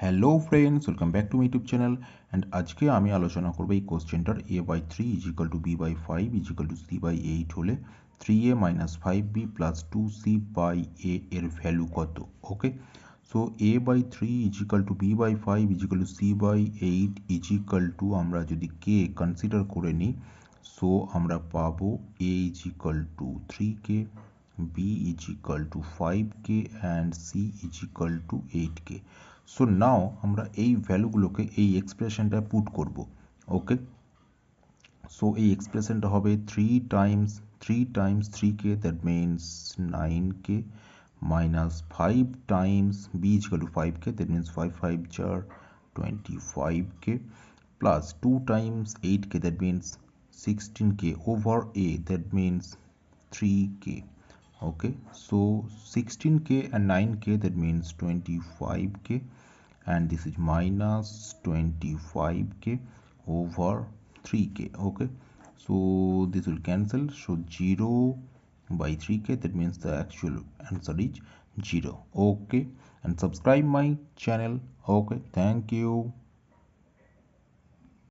Hello friends, welcome back to my YouTube channel. And আজকে আমি আলোচনা করবো এই কোশ্চেনটার a/3 = b/5 = c/8 হলে 3a - 5b + 2c/a এর ভ্যালু কত? ওকে, সো a/3 = b/5 = c/8 আমরা যদি k কনসিডার করে নিই, সো আমরা পাবো a = 3k, b = 5k and c = 8k. So now আমরা এই ভ্যালুগুলোকে এই এক্সপ্রেশনটা পুট করব। ওকে, সো এই এক্সপ্রেশনটা হবে 3 times 3k, that means 9k, minus 5 times b = 5k, that means 5 5 jar 25k, plus 2 times 8k, that means 16k, over a, that means 3k. Okay, so 16k and 9k, that means 25k, and this is minus 25k over 3k. Okay, so this will cancel, so 0 by 3k, that means the actual answer is 0. Okay, and subscribe my channel. Okay, thank you.